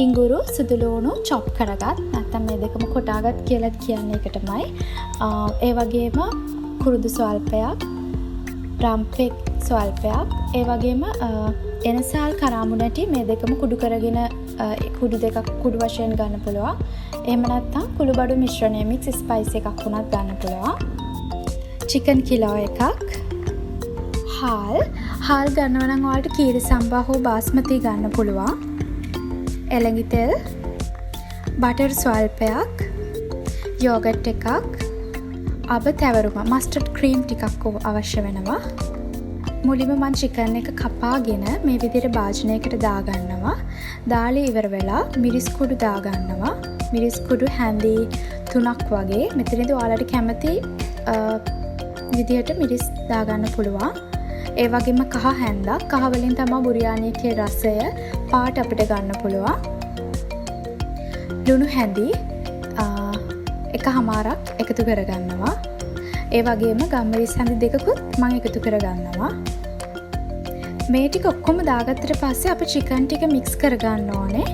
ඉඟුරු සුදුලූණු chop කරගත් නැත්නම් මේ දෙකම කොටාගත් කියලා කියන්නේ එකටමයි. ඒ වගේම කුරුදු ස්වල්පයක්, රම්පෙක් ස්වල්පයක්, ඒ වගේම එනසාල් කරාමුණටි මේ දෙකම කුඩු කරගෙන කුඩු දෙකක් කුඩු වශයෙන් ගන්න පුළුවන්. එහෙම නැත්නම් කුළුබඩු මිශ්‍රණය මික්ස් ස්පයිස් එකක් වුණත් ගන්න පුළුවන්. චිකන් කිලෝ එකක්. හාල් ගන්නවා නම් ඔයාලට කීරි සම්බා හෝ බාස්මති ගන්න පුළුවන්. එළඟි තෙල්, බටර් ස්වල්පයක්, යෝගට් එකක්, අබ තැවරුම මස්ටර්ඩ් ක්‍රීම් ටිකක් අවශ්‍ය වෙනවා. මුලින්ම මම චිකන් එක කපාගෙන මේ විදිහට භාජනයකට දාගන්නවා. දාලා ඉවර වෙලා මිරිස් කුඩු දාගන්නවා. මිරිස් කුඩු හැඳි 3ක් වගේ. මෙතනදී ඔයාලට කැමති විදිහට මිරිස් දාගන්න පුළුවන්. ඒ වගේම කහ හැන්දක්. කහ වලින් තමයි බුරියානි එකේ රසය පාට අපිට ගන්න පුළුවන්. ලුණු හැඳි එකමාරක් එකතු කරගන්නවා. ඒ වගේම ගම්මිරිස් හැඳි දෙකකුත් මම එකතු කරගන්නවා. මේ ටික ඔක්කොම දාගත්තට පස්සේ අපි චිකන් ටික මික්ස් කරගන්න ඕනේ.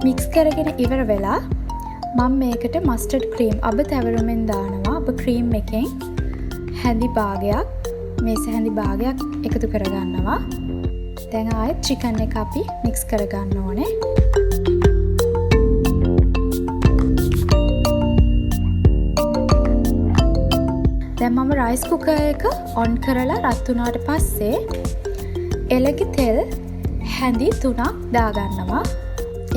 මික්ස් කරගෙන ඉවර වෙලා මම මේකට මස්ටර්ඩ් ක්‍රීම් අබ තැවරුමෙන් දානවා. අබ ක්‍රීම් එකෙන් හැඳි භාගයක්, මේස හැඳි භාගයක් එකතු කරගන්නවා. දැන් ආයෙත් චිකන් එක අපි මික්ස් කරගන්න ඕනේ. දැන් මම රයිස් කුකර් එක ඔන් කරලා රත් වුණාට පස්සේ එළඟි තෙල් හැඳි 3ක් දාගන්නවා.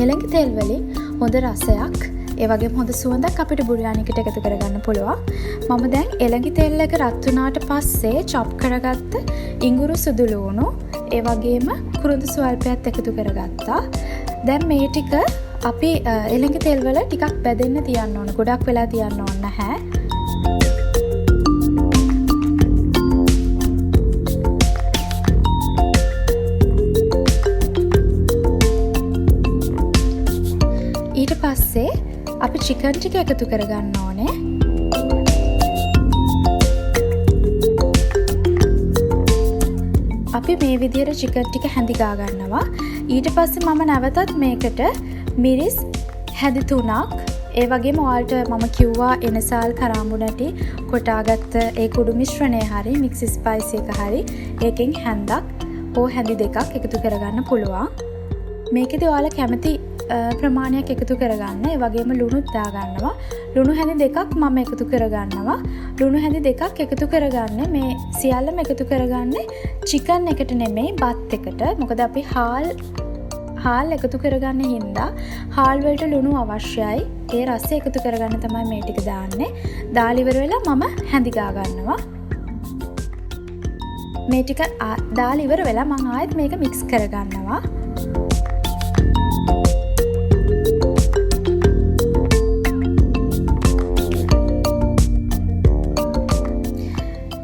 එළඟි තෙල් වලින් හොඳ රසයක්, ඒ වගේම හොඳ සුවඳක් අපිට බුරියානි එකට එකතු කරගන්න පුළුවන්. මම දැන් එළඟි තෙල් එක රත් වුණාට පස්සේ චොප් කරගත්ත ඉඟුරු සුදුලූණු, ඒ වගේම කුරුඳු ස්වල්පයක් එකතු කරගත්තා. දැන් මේ ටික අපි එළඟි තෙල් වල ටිකක් බැදෙන්න තියන්න ඕන. ගොඩක් වෙලා තියන්න ඕන නැහැ. ඊට පස්සේ අපි චිකන් ටික එකතු කරගන්න ඕනේ. අපි මේ විදිහට චිකන් ටික හැඳි ගා ගන්නවා. ඊට පස්සේ මම නැවතත් මේකට මිරිස් හැඳි 3ක්, ඒ වගේම ඔයාලට මම කිව්වා එනසාල් කරාඹුණටි කොටාගත්ත ඒ කුඩු මිශ්‍රණය හරි මික්ස් ස්පයිස් එක හරි ඒකෙන් හැන්දක් හෝ හැඳි දෙකක් එකතු කරගන්න පුළුවන්. මේකෙදි ඔයාලා කැමති ප්‍රමාණයක් එකතු කරගන්න. ඒ වගේම ලුණුත් දාගන්නවා. ලුණු හැඳි දෙකක් මම එකතු කරගන්නවා. ලුණු හැඳි දෙකක් එකතු කරගන්නේ මේ සියල්ලම එකතු කරගන්නේ චිකන් එකට නෙමෙයි බත් එකට. මොකද අපි හාල් එකතු කරගන්න හින්දා හාල් වලට ලුණු අවශ්‍යයි. ඒ රසය එකතු කරගන්න තමයි මේ ටික දාන්නේ. දාලා ඉවර වෙලා මම හැඳි ගා ගන්නවා. මේ ටික දාලා ඉවර වෙලා මම ආයෙත් මේක මික්ස් කරගන්නවා.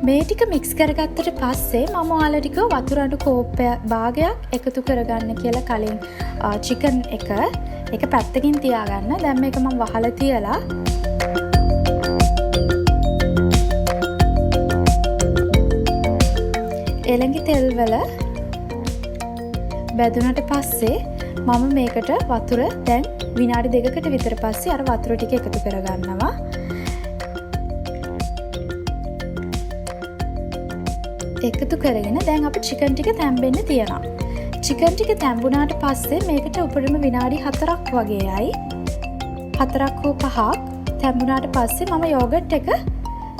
මේ ටික මික්ස් කරගත්තට පස්සේ මම ඔයාලට ටික වතුර අඩු කෝප්ප භාගයක් එකතු කරගන්න කියලා කලින් චිකන් එක පැත්තකින් තියාගන්න. දැන් මේක මම වහලා තියලා එළඟි තෙල් වල බැදුනට පස්සේ මම මේකට වතුර දැන් විනාඩි 2කට විතර පස්සේ අර වතුර ටික එකතු කරගන්නවා. එකතු කරගෙන දැන් අපි චිකන් ටික තැම්බෙන්න තියනවා. චිකන් ටික තැම්බුණාට පස්සේ මේකට උපරිම විනාඩි 4ක් වගේයි 4ක් හෝ 5ක් තැම්බුණාට පස්සේ මම යෝගට් එක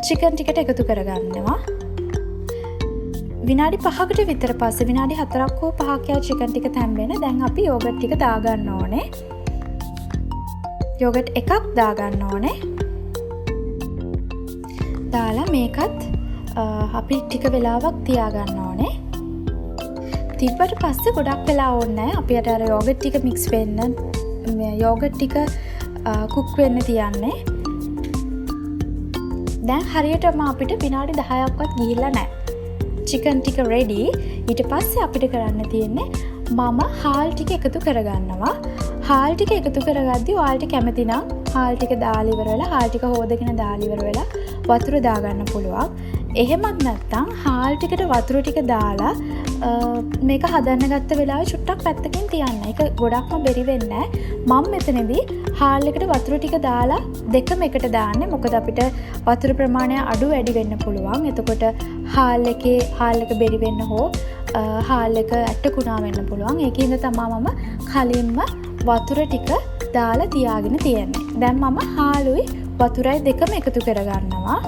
චිකන් ටිකට එකතු කරගන්නවා. විනාඩි 5කට විතර පස්සේ විනාඩි 4ක් හෝ 5ක් යා චිකන් ටික තැම්බෙන. දැන් අපි යෝගට් ටික දාගන්න ඕනේ. යෝගට් එකක් දාගන්න ඕනේ. දාලා මේකත් අපි ටික වෙලාවක් තියාගන්න ඕනේ. තිබ්බට පස්සේ ගොඩක් වෙලා ඕනේ නැහැ. අපිට අර යෝගට් ටික මික්ස් වෙන්න යෝගට් ටික කුක් වෙන්න තියන්නේ. දැන් හරියටම අපිට විනාඩි 10ක්වත් ගිහිල්ලා නැහැ. චිකන් ටික රෙඩි. ඊට පස්සේ අපිට කරන්න තියෙන්නේ මම හාල් ටික එකතු කරගන්නවා. හාල් ටික එකතු කරගද්දී ඔයාලට කැමති නම් හාල් ටික දාලා ඉවර වෙලා හාල් ටික හොදගෙන දාලා ඉවර වෙලා වතුර දාගන්න පුළුවන්. එහෙමත් නැත්නම් හාල් ටිකට වතුර ටික දාලා මේක හදන්න ගත්ත වෙලාවේ චුට්ටක් පැත්තකින් තියන්න. ඒක ගොඩක්ම බැරි වෙන්නේ නැහැ. මම මෙතනදී හාල් එකට වතුර ටික දාලා දෙකම එකට දාන්නේ. මොකද අපිට වතුර ප්‍රමාණය අඩු වැඩි වෙන්න පුළුවන්. එතකොට හාල් එක බැරි වෙන්න හෝ හාල් එක ඇටකුණා වෙන්න පුළුවන්. ඒකින්ද තමයි මම කලින්ම වතුර ටික දාලා තියාගෙන තියෙන්නේ. දැන් මම හාලුයි වතුරයි දෙකම එකතු කරගන්නවා.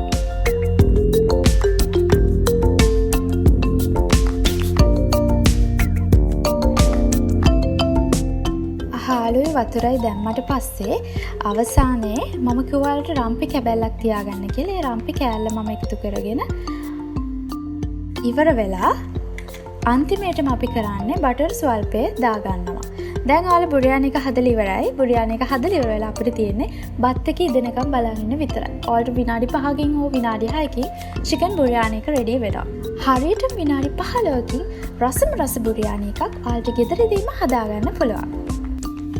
හාලුයි වතුරයි දැම්මට පස්සේ අවසානයේ මම කිව්වාලට රම්පි කැබැල්ලක් තියාගන්න කියලා. ඒ රම්පි කෑල්ල මම එකතු කරගෙන ඉවර වෙලා අන්තිමේටම අපි කරන්නේ බටර් ස්වල්පේ දාගන්නවා. දැන් ඔයාලා බුරියානි එක හදලා ඉවරයි. බුරියානි එක හදලා ඉවර වෙලා අපිට තියෙන්නේ බත් එක ඉදෙනකම් බලන් ඉන්න විතරයි. ඔයාලට විනාඩි 5කින් හෝ විනාඩි 6කින් චිකන් බුරියානි එක රෙඩි වෙනවා. හරියට විනාඩි 15කින් රස බුරියානි එකක් ඔයාලට ගෙදරදීම හදාගන්න පුළුවන්.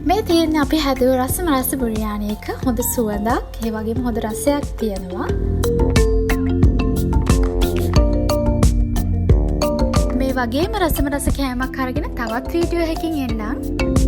මේ තියෙන්නේ අපි හැදුව රස බුරියානි එක. හොඳ සුවඳක්, ඒ වගේම හොඳ රසයක් තියෙනවා. මේ වගේම රස කෑමක් අරගෙන තවත් වීඩියෝ එකකින් එන්නම්.